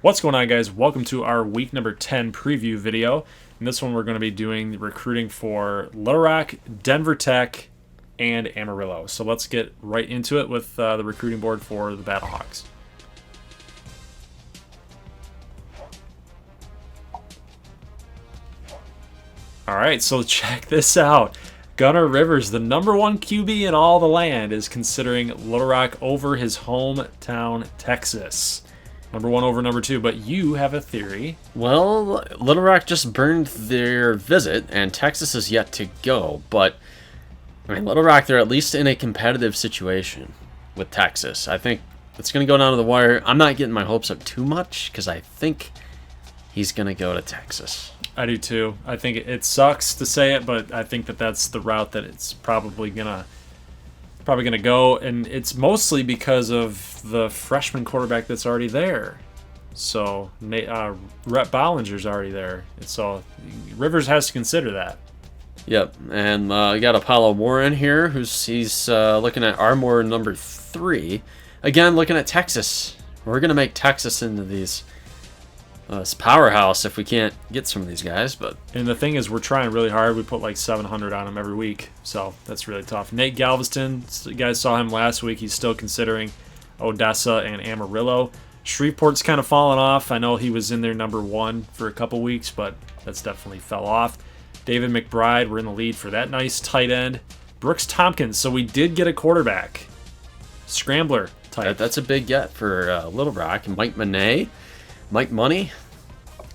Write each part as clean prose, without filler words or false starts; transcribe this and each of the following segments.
What's going on, guys? Welcome to our week number 10 preview video. In this one, we're going to be doing the recruiting for Little Rock, Denver Tech, and Amarillo. So let's get right into it with the recruiting board for the Battlehawks. All right, so check this out. Gunnar Rivers, the #1 QB in all the land, is considering Little Rock over his hometown, Texas. #1 over #2, but you have a theory. Well, Little Rock just burned their visit, and Texas is yet to go. But, I mean, Little Rock, they're at least in a competitive situation with Texas. I think it's going to go down to the wire. I'm not getting my hopes up too much, because I think he's going to go to Texas. I do too. I think it sucks to say it, but I think that that's the route that it's probably gonna go, and it's mostly because of the freshman quarterback that's already there. So Rhett Bollinger's already there, so Rivers has to consider that. Yep, and we got Apollo Warren here, he's looking at Ardmore #3. Again, looking at Texas. We're gonna make Texas into this powerhouse if we can't get some of these guys. And the thing is, we're trying really hard. We put like 700 on him every week, so that's really tough. Nate Galveston, you guys saw him last week. He's still considering Odessa and Amarillo. Shreveport's kind of fallen off. I know he was in there #1 for a couple weeks, but that's definitely fell off. David McBride, we're in the lead for that nice tight end. Brooks Tompkins, so we did get a quarterback. Scrambler type. That's a big get for Little Rock. And Mike Money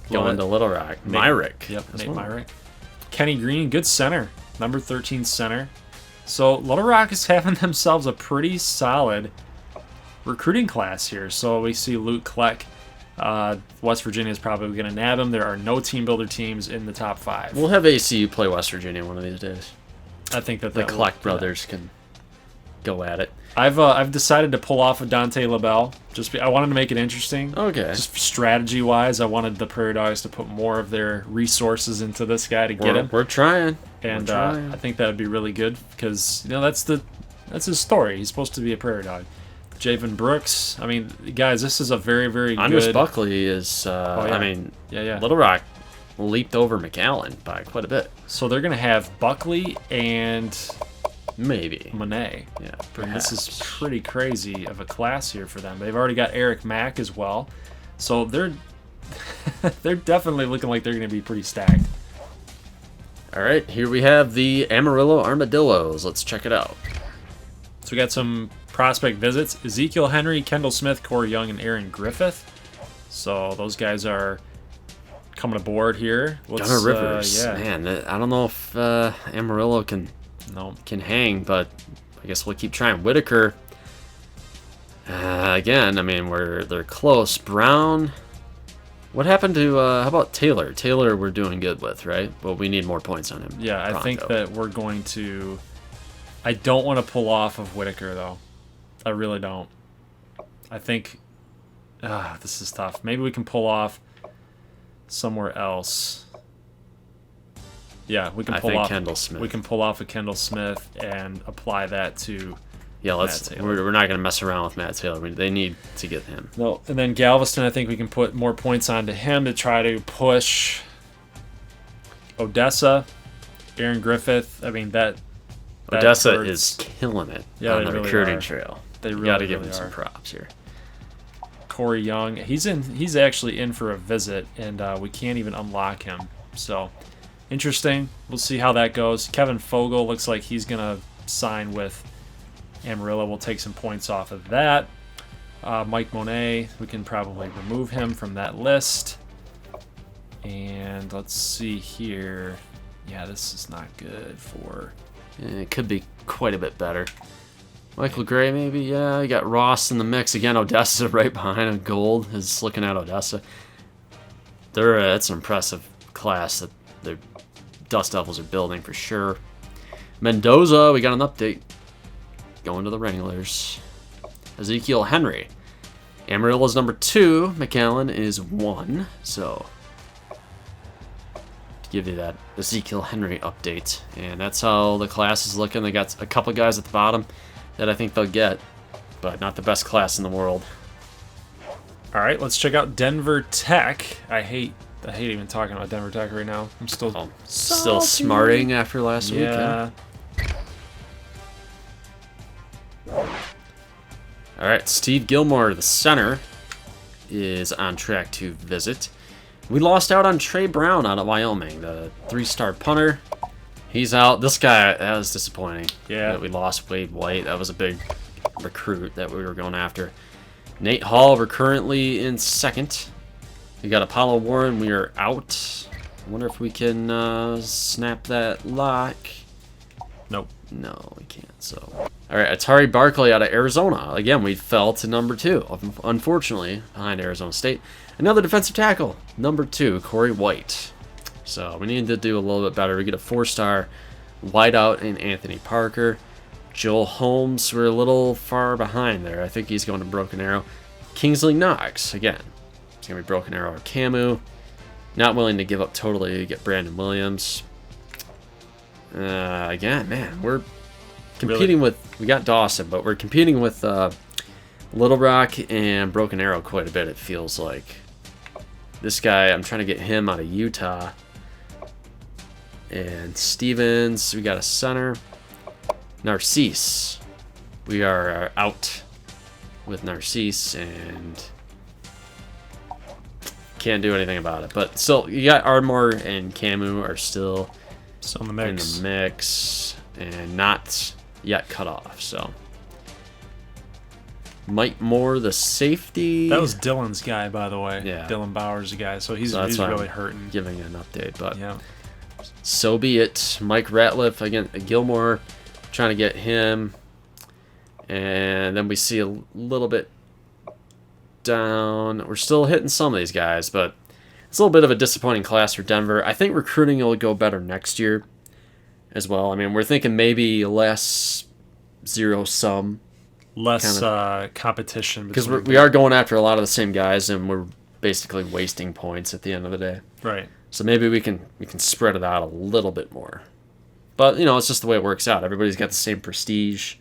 going to Little Rock. Myrick. Yep, Nate Myrick. Kenny Green, good center. #13 center. So Little Rock is having themselves a pretty solid recruiting class here. So we see Luke Kleck. West Virginia is probably going to nab him. There are no team builder teams in the top 5. We'll have ACU play West Virginia one of these days. I think that the Kleck brothers can go at it. I've decided to pull off a Dante LaBelle. I wanted to make it interesting. Okay. Just strategy wise, I wanted the Prairie Dogs to put more of their resources into this guy to get him. We're trying. And I think that would be really good because that's his story. He's supposed to be a Prairie Dog. Javen Brooks. I mean, guys, this is a very, very Anders good. Buckley is. I mean, yeah. Little Rock leaped over McAllen by quite a bit. So they're gonna have Buckley and maybe Monet. Yeah, and this is pretty crazy of a class here for them. They've already got Eric Mack as well, so they're definitely looking like they're going to be pretty stacked. All right, here we have the Amarillo Armadillos. Let's check it out. So we got some prospect visits: Ezekiel Henry, Kendall Smith, Corey Young, and Aaron Griffith. So those guys are coming aboard here. Gunnar Rivers, man, I don't know if Amarillo can hang, but I guess we'll keep trying. Whitaker, again, I mean, they're close. Brown, what happened to, how about Taylor? Taylor we're doing good with, right? But we need more points on him. Yeah, I think that we're going to, I don't want to pull off of Whitaker, though. I really don't. I think, this is tough. Maybe we can pull off somewhere else. Yeah, we can pull off Kendall Smith. We can pull off a Kendall Smith and apply that to. Yeah, we're not going to mess around with Matt Taylor. They need to get him. No, and then Galveston, I think we can put more points onto him to try to push Odessa, Aaron Griffith. I mean that Odessa is killing it on the really recruiting trail. They really got to give him some props here. Corey Young, he's actually in for a visit, and we can't even unlock him. So. Interesting. We'll see how that goes. Kevin Fogel looks like he's going to sign with Amarillo. We'll take some points off of that. Mike Monet, we can probably remove him from that list. And let's see here. Yeah, this is not good for... It could be quite a bit better. Michael Gray, maybe? Yeah, you got Ross in the mix. Again, Odessa right behind him. Gold is looking at Odessa. It's an impressive class that the Dust Devils are building for sure. Mendoza, we got an update. Going to the Wranglers. Ezekiel Henry. Amarillo's #2. McAllen is 1. So, to give you that Ezekiel Henry update. And that's how the class is looking. They got a couple guys at the bottom that I think they'll get. But not the best class in the world. All right, let's check out Denver Tech. I hate even talking about Denver Tech right now. I'm still still smarting after last week. Yeah. All right, Steve Gilmore, the center, is on track to visit. We lost out on Trey Brown out of Wyoming, the 3-star punter. He's out. This guy, that was disappointing. Yeah. That we lost Wade White. That was a big recruit that we were going after. Nate Hall, we're currently in second. We got Apollo Warren. We are out. I wonder if we can snap that lock. Nope. No, we can't. So, all right, Atari Barkley out of Arizona. Again, we fell to number 2, unfortunately, behind Arizona State. Another defensive tackle, number 2, Corey White. So we need to do a little bit better. We get a 4-star wideout in Anthony Parker. Joel Holmes, we're a little far behind there. I think he's going to Broken Arrow. Kingsley Knox, again, it's going to be Broken Arrow or Camu. Not willing to give up totally to get Brandon Williams. Again, man, we're competing with... We got Dawson, but we're competing with Little Rock and Broken Arrow quite a bit, it feels like. This guy, I'm trying to get him out of Utah. And Stevens, we got a center. Narcisse. We are out with Narcisse and can't do anything about it. But still, you got Ardmore and Camu are still in the mix and not yet cut off. So Mike Moore, the safety. That was Dylan's guy, by the way. Yeah. Dylan Bauer's guy. So he's really hurting. Giving an update, but yeah. So be it. Mike Ratliff, again, Gilmore, trying to get him. And then we see a little bit down. We're still hitting some of these guys, but it's a little bit of a disappointing class for Denver. I think recruiting will go better next year as well. I mean, we're thinking maybe less zero-sum. Less competition. Because we are going after a lot of the same guys, and we're basically wasting points at the end of the day. Right. So maybe we can spread it out a little bit more. But, it's just the way it works out. Everybody's got the same prestige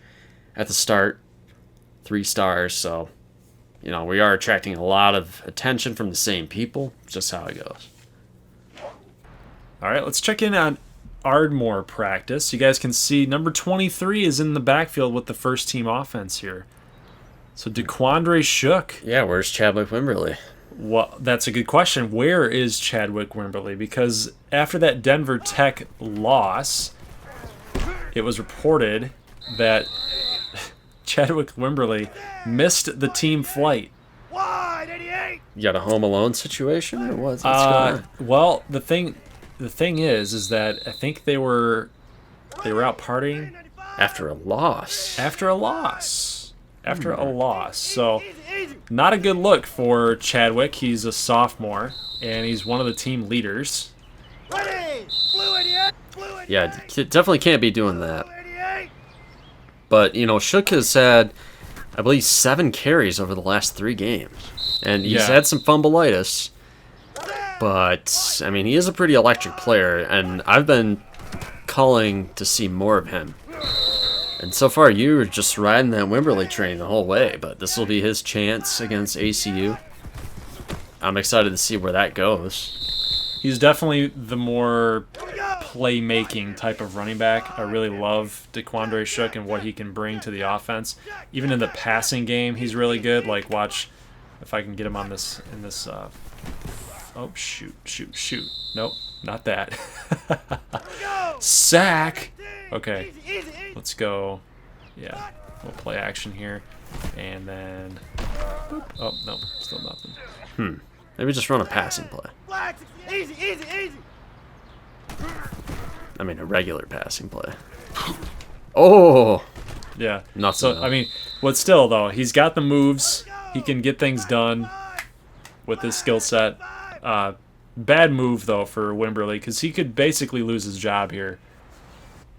at the start, 3 stars. So, we are attracting a lot of attention from the same people. It's just how it goes. All right, let's check in on Ardmore practice. You guys can see number 23 is in the backfield with the first team offense here. So DeQuandre Shook. Yeah, where's Chadwick Wimberly? Well, that's a good question. Where is Chadwick Wimberly? Because after that Denver Tech loss, it was reported that Chadwick Wimberly missed the team flight. You got a Home Alone situation, or what's going on? Well, the thing is that I think they were out partying after a loss. So not a good look for Chadwick. He's a sophomore and he's one of the team leaders. Yeah, definitely can't be doing that. But, Shook has had, I believe, 7 carries over the last 3 games. And he's had some fumbleitis. But, I mean, he is a pretty electric player, and I've been calling to see more of him. And so far, you were just riding that Wimberly train the whole way, but this will be his chance against ACU. I'm excited to see where that goes. He's definitely the more playmaking type of running back. I really love DeQuandre Shook and what he can bring to the offense. Even in the passing game, he's really good. Like, watch if I can get him on this oh, shoot. Nope, not that. Sack. Okay, let's go. Yeah, we'll play action here. And then... Boop. Oh, no, still nothing. Maybe just run a passing play. Easy. I mean, a regular passing play. Oh! Yeah. Nothing. So, I mean, but still, though, he's got the moves. He can get things done with his skill set. Bad move, though, for Wimberly, because he could basically lose his job here.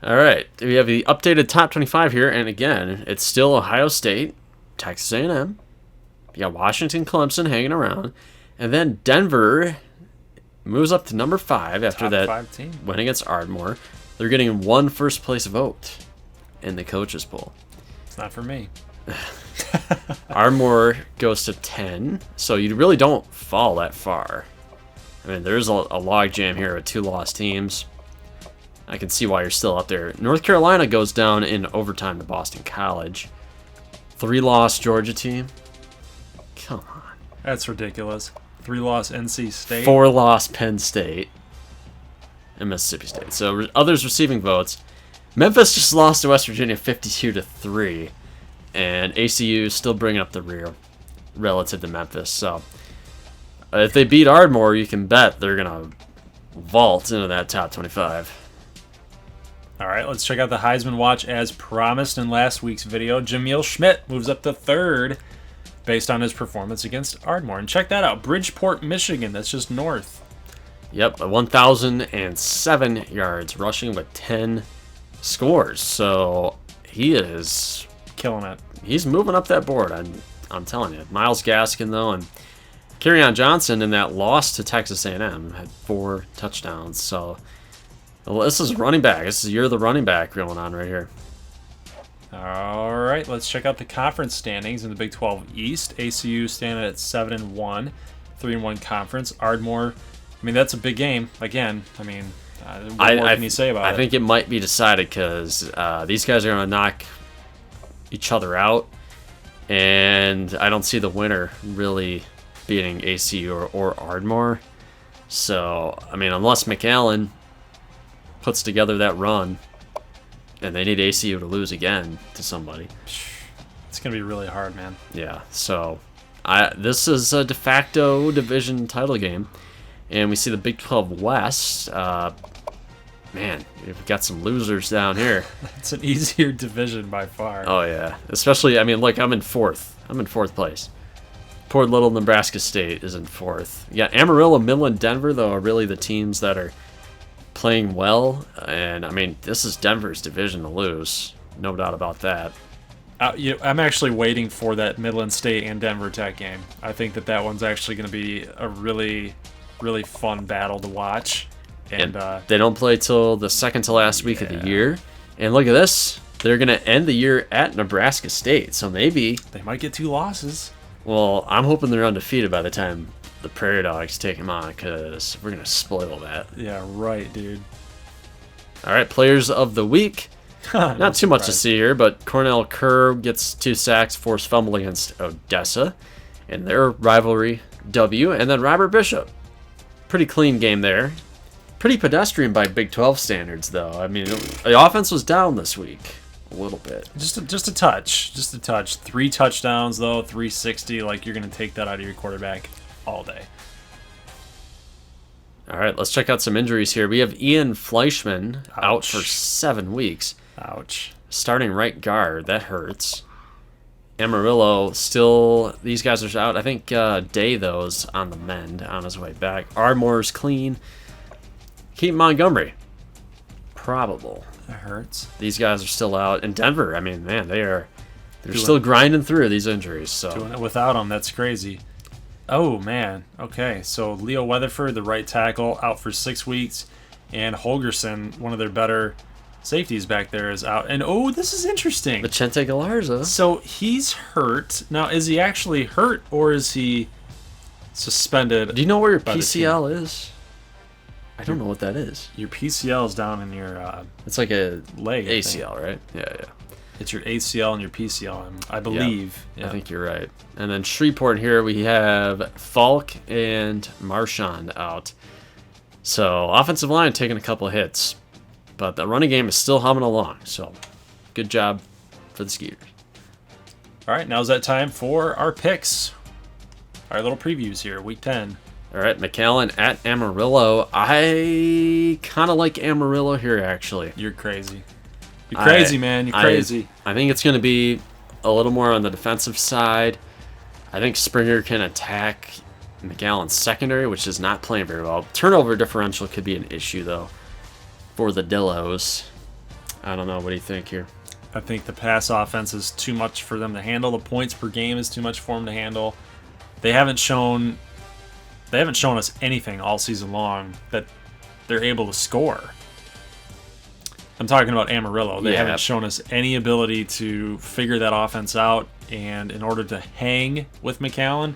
All right. We have the updated top 25 here, and again, it's still Ohio State, Texas A&M. You got Washington, Clemson hanging around. And then Denver moves up to number 5 after that win against Ardmore. They're getting 1 first-place vote in the coaches poll. It's not for me. Ardmore goes to 10, so you really don't fall that far. I mean, there's a log jam here with 2 lost teams. I can see why you're still up there. North Carolina goes down in overtime to Boston College. 3 lost Georgia team. Come on. That's ridiculous. 3 loss NC State. 4 lost Penn State and Mississippi State. So others receiving votes. Memphis just lost to West Virginia 52-3, and ACU still bringing up the rear relative to Memphis. So if they beat Ardmore, you can bet they're gonna vault into that top 25. All right, let's check out the Heisman watch as promised in last week's video. Jameel Schmidt moves up to 3rd based on his performance against Ardmore. And check that out, Bridgeport, Michigan. That's just north. Yep, 1,007 yards rushing with 10 scores. So he is killing it. He's moving up that board. I'm telling you. Myles Gaskin though, and Kerryon Johnson in that loss to Texas A&M had 4 touchdowns. So well, this is running back. This is you're the running back going on right here. All right, let's check out the conference standings in the Big 12 East. ACU standing at 7-1, 3-1 conference. Ardmore, I mean, that's a big game. Again, I mean, what more can you say about it? I think it might be decided because these guys are going to knock each other out, and I don't see the winner really beating ACU or Ardmore. So, I mean, unless McAllen puts together that run, and they need ACU to lose again to somebody. It's going to be really hard, man. Yeah, so this is a de facto division title game, and we see the Big 12 West. Man, we've got some losers down here. It's an easier division by far. Oh, yeah. Especially, I mean, like, I'm in 4th. I'm in 4th place. Poor little Nebraska State is in 4th. Yeah, Amarillo, Midland, Denver, though, are really the teams that are playing well, and I mean, this is Denver's division to lose, no doubt about that. I'm actually waiting for that Midland State and Denver Tech game. I think that one's actually going to be a really, really fun battle to watch. And they don't play till the second to last week of the year. And look at this, they're going to end the year at Nebraska State, so maybe they might get 2 losses. Well, I'm hoping they're undefeated by the time the Prairie Dogs take them on, because we're going to spoil that. Yeah, right, dude. All right, players of the week. Not too much to see here, but Cornell Kerr gets 2 sacks, forced fumble against Odessa in their rivalry W. And then Robert Bishop. Pretty clean game there. Pretty pedestrian by Big 12 standards, though. I mean, the offense was down this week a little bit. Just a touch. 3 touchdowns, though, 360. Like, you're going to take that out of your quarterback all day. All right, let's check out some injuries here. We have Ian Fleischman out for 7 weeks. Ouch. Starting right guard, that hurts. Amarillo still, these guys are out. I think Day, though, is on the mend, on his way back. Ardmore's clean. Keaton Montgomery, probable. That hurts. These guys are still out. And Denver, I mean, man, they're still grinding through these injuries. So doing it without them, that's crazy. Oh, man. Okay, so Leo Weatherford, the right tackle, out for 6 weeks. And Holgerson, one of their better safeties back there, is out. And, oh, this is interesting. Vicente Galarza. So he's hurt. Now, is he actually hurt, or is he suspended? Do you know where your PCL is? I don't know what that is. Your PCL is down in your it's like a leg. ACL, right? Yeah. It's your ACL and your PCL, I believe. Yep. I think you're right. And then Shreveport here, we have Falk and Marchand out. So offensive line taking a couple of hits, but the running game is still humming along. So good job for the Skeeters. All right, now's that time for our picks. Our little previews here, Week 10. All right, McAllen at Amarillo. I kind of like Amarillo here, actually. You're crazy. You're crazy, man. You're crazy. I think it's going to be a little more on the defensive side. I think Springer can attack McAllen's secondary, which is not playing very well. Turnover differential could be an issue, though, for the Dillos. I don't know. What do you think here? I think the pass offense is too much for them to handle. The points per game is too much for them to handle. They haven't shown us anything all season long that they're able to score. I'm talking about Amarillo. They Yeah. haven't shown us any ability to figure that offense out, and in order to hang with McAllen,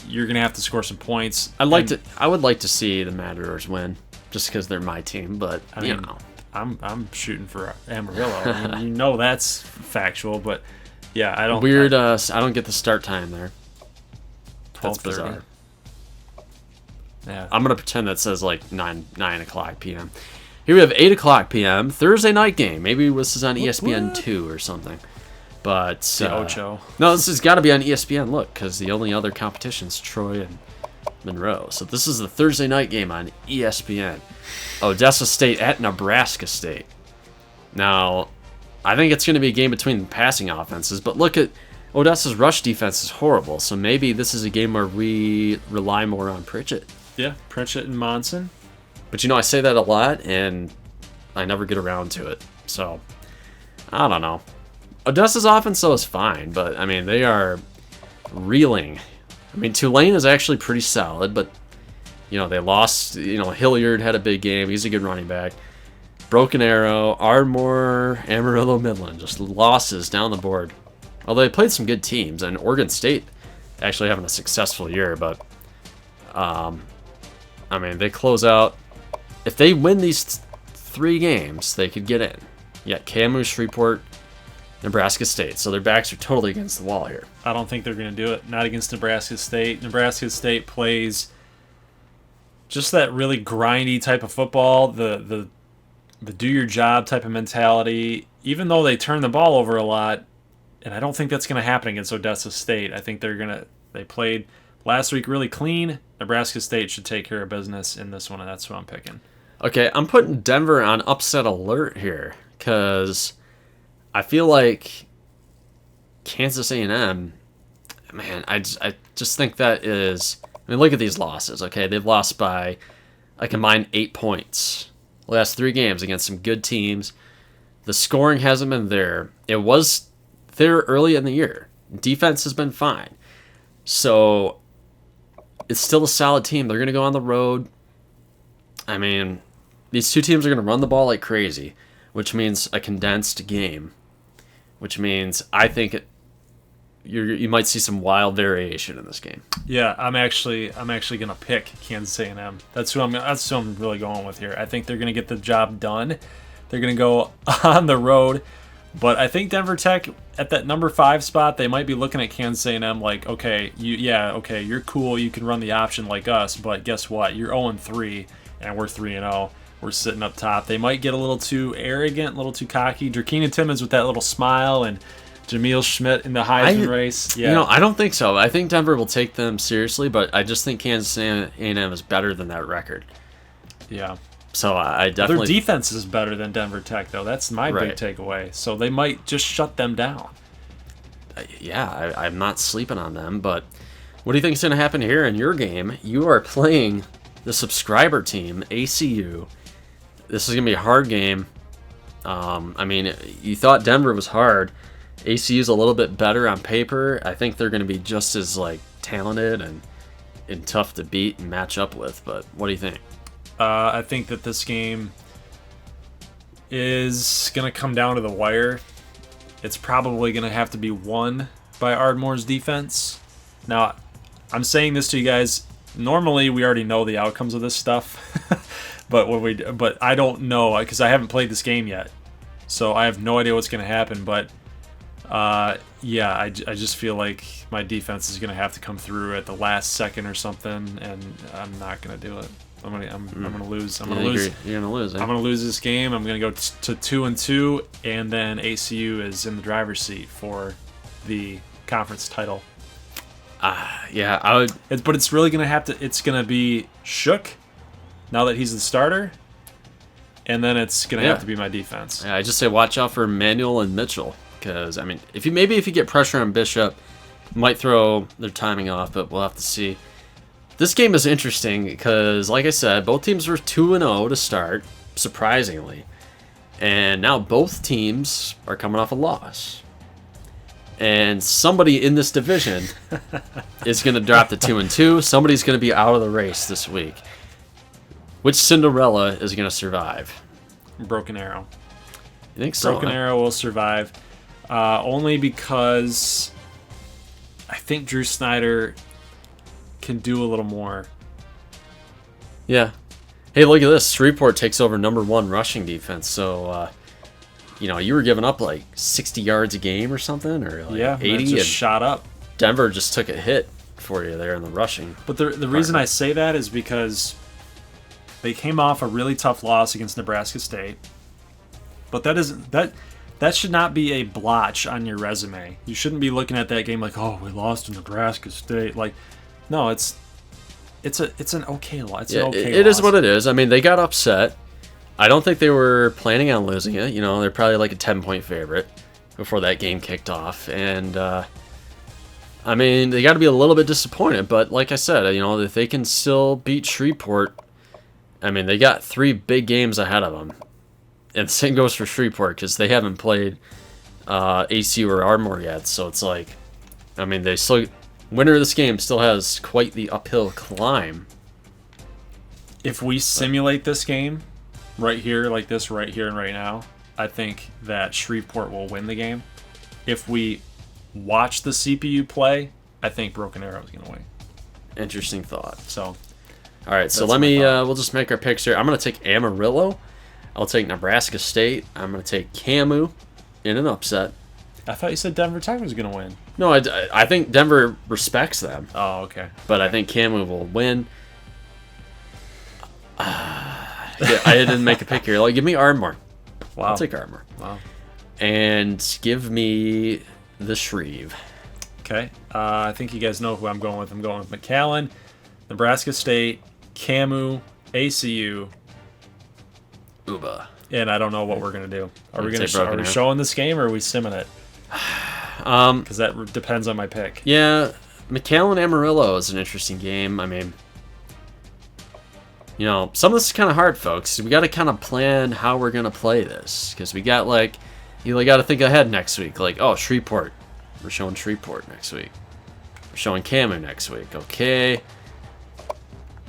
you're going to have to score some points. I would like to see the Matadors win, just because they're my team. But you know, I'm shooting for Amarillo. I mean, you know that's factual, but yeah, I don't. weird. I don't get the start time there. That's 12:30. bizarre. Yeah. I'm gonna pretend that says like 9 o'clock p.m. Here we have 8 o'clock p.m. Thursday night game. Maybe this is on ESPN 2 or something. But The Ocho. no, this has got to be on ESPN. Look, because the only other competition's Troy and Monroe. So this is the Thursday night game on ESPN. Odessa State at Nebraska State. Now, I think it's going to be a game between the passing offenses, but look at Odessa's rush defense is horrible. So maybe this is a game where we rely more on Pritchett. Yeah, Pritchett and Monson. But you know, I say that a lot, and I never get around to it. So, I don't know. Odessa's offense, though, is fine, but, I mean, they are reeling. I mean, Tulane is actually pretty solid, but, you know, they lost. You know, Hilliard had a big game. He's a good running back. Broken Arrow, Ardmore, Amarillo, Midland. Just losses down the board. Although they played some good teams, and Oregon State actually having a successful year, but, I mean, they close out. If they win these 3 games, they could get in. Yeah, KMU, Shreveport, Nebraska State. So their backs are totally against the wall here. I don't think they're going to do it. Not against Nebraska State. Nebraska State plays just that really grindy type of football, the do your job type of mentality. Even though they turn the ball over a lot, and I don't think that's going to happen against Odessa State. I think they played last week really clean. Nebraska State should take care of business in this one, and that's what I'm picking. Okay, I'm putting Denver on upset alert here because I feel like Kansas A&M, man, I just think that is... I mean, look at these losses, okay? They've lost by a combined 8 points. Last 3 games against some good teams. The scoring hasn't been there. It was there early in the year. Defense has been fine. So, it's still a solid team. They're going to go on the road. I mean, these 2 teams are going to run the ball like crazy, which means a condensed game. Which means I think you might see some wild variation in this game. Yeah, I'm actually gonna pick Kansas A&M. That's who I'm really going with here. I think they're gonna get the job done. They're gonna go on the road, but I think Denver Tech at that number 5 spot, they might be looking at Kansas A&M like, okay, you're cool, you can run the option like us, but guess what? You're 0-3, and we're 3-0. We're sitting up top. They might get a little too arrogant, a little too cocky. Drakina Timmons with that little smile, and Jameel Schmidt in the Heisman race. Yeah. You know, I don't think so. I think Denver will take them seriously, but I just think Kansas A&M is better than that record. Yeah. So I definitely... Their defense is better than Denver Tech, though. That's my big takeaway. So they might just shut them down. Yeah, I'm not sleeping on them, but what do you think is going to happen here in your game? You are playing the subscriber team, ACU. This is going to be a hard game. I mean, you thought Denver was hard. ACU's a little bit better on paper. I think they're going to be just as talented and tough to beat and match up with. But what do you think? I think that this game is going to come down to the wire. It's probably going to have to be won by Ardmore's defense. Now, I'm saying this to you guys. Normally, we already know the outcomes of this stuff. But I don't know because I haven't played this game yet. So I have no idea what's going to happen. But I just feel like my defense is going to have to come through at the last second or something, and I'm not going to do it. I'm gonna lose. I'm gonna lose. You're gonna lose. Eh? I'm gonna lose this game. I'm gonna go to 2-2, and then ACU is in the driver's seat for the conference title. Yeah, I would. But it's really gonna have to. It's gonna be Shook now that he's the starter, and then it's gonna have to be my defense. Yeah, I just say watch out for Manuel and Mitchell because I mean, if you get pressure on Bishop, might throw their timing off, but we'll have to see. This game is interesting because, like I said, both teams were 2-0 to start, surprisingly. And now both teams are coming off a loss. And somebody in this division is going to drop to 2-2. Somebody's going to be out of the race this week. Which Cinderella is going to survive? Broken Arrow. You think so? Broken Arrow will survive. Only because I think Drew Snyder can do a little more. Yeah. Hey, look at this. Shreveport takes over #1 rushing defense. So, you were giving up like 60 yards a game or something, or like 80. Just and shot up. Denver just took a hit for you there in the rushing. But the reason I say that is because they came off a really tough loss against Nebraska State. But that should not be a blotch on your resume. You shouldn't be looking at that game like, oh, we lost to Nebraska State. Like, no, it's an okay loss. It is what it is. I mean, they got upset. I don't think they were planning on losing it. They're probably like a 10-point favorite before that game kicked off. And, I mean, they got to be a little bit disappointed. But like I said, if they can still beat Shreveport, I mean, they got 3 big games ahead of them. And the same goes for Shreveport because they haven't played ACU or Ardmore yet. So it's like, I mean, winner of this game still has quite the uphill climb. If we simulate this game right here, like this, right here and right now, I think that Shreveport will win the game. If we watch the CPU play, I think Broken Arrow is going to win. Interesting thought. So, all right, so we'll just make our picks here. I'm going to take Amarillo. I'll take Nebraska State. I'm going to take Camu in an upset. I thought you said Denver Tech was going to win. No, I think Denver respects them. Oh, okay. But I think Camu will win. I didn't make a pick here. Like, give me Ardmore. Wow. I'll take Ardmore. Wow. And give me the Shreve. Okay. I think you guys know who I'm going with. I'm going with McAllen, Nebraska State, Camu, ACU, Uba. And I don't know what we're going to do. Are we say showing this game or are we simming it? Because that depends on my pick. Yeah, McAllen Amarillo is an interesting game. I mean, some of this is kind of hard, folks. We got to kind of plan how we're going to play this. Because we got, you got to think ahead next week. Like, oh, Shreveport. We're showing Shreveport next week. We're showing Camu next week. Okay.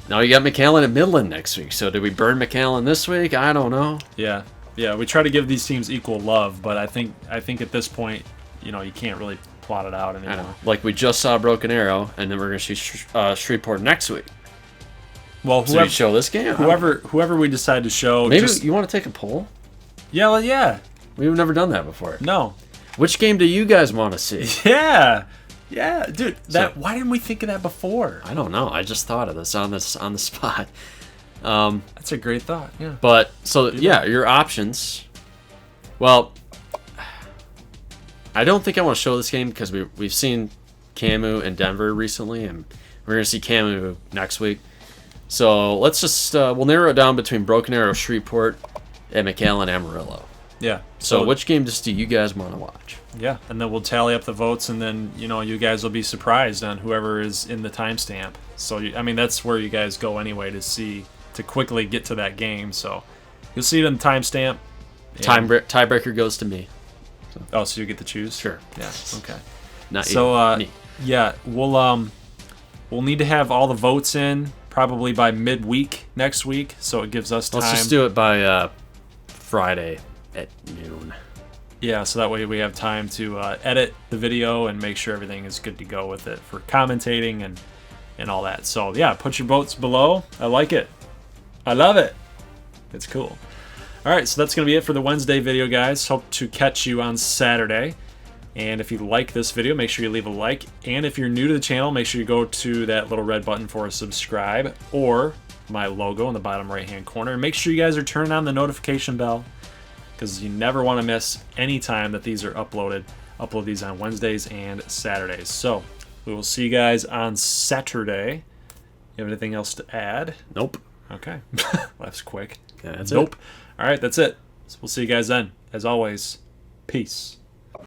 Now you got McAllen at Midland next week. So did we burn McAllen this week? I don't know. Yeah. We try to give these teams equal love, but I think at this point, you can't really plot it out anymore. I know. Like we just saw Broken Arrow, and then we're going to see Shreveport next week. Well, so you show this game? Whoever we decide to show. Maybe you want to take a poll? Yeah, well, yeah. We've never done that before. No. Which game do you guys want to see? Yeah. Yeah, dude. Why didn't we think of that before? I don't know. I just thought of this on the spot. That's a great thought. Yeah. But your options. Well, I don't think I want to show this game because we've seen Camu and Denver recently, and we're gonna see Camu next week. So let's just we'll narrow it down between Broken Arrow, Shreveport, and McAllen Amarillo. Yeah. So which game do you guys want to watch? Yeah, and then we'll tally up the votes, and then you guys will be surprised on whoever is in the timestamp. So that's where you guys go anyway to quickly get to that game. So you'll see it in the timestamp. Tiebreaker goes to me. So you get to choose? Sure. Yeah. Okay. Not so me. Yeah, we'll need to have all the votes in probably by midweek next week, so it gives us time. Let's just do it by Friday at noon. Yeah, so that way we have time to edit the video and make sure everything is good to go with it for commentating and all that. So yeah, put your votes below. I like it. I love it. It's cool. All right, so that's going to be it for the Wednesday video, guys. Hope to catch you on Saturday. And if you like this video, make sure you leave a like. And if you're new to the channel, make sure you go to that little red button for a subscribe or my logo in the bottom right-hand corner. And make sure you guys are turning on the notification bell because you never want to miss any time that these are uploaded. Upload these on Wednesdays and Saturdays. So we will see you guys on Saturday. You have anything else to add? Nope. Okay. That's quick. Yeah, that's nope. All right, that's it. So we'll see you guys then. As always, peace.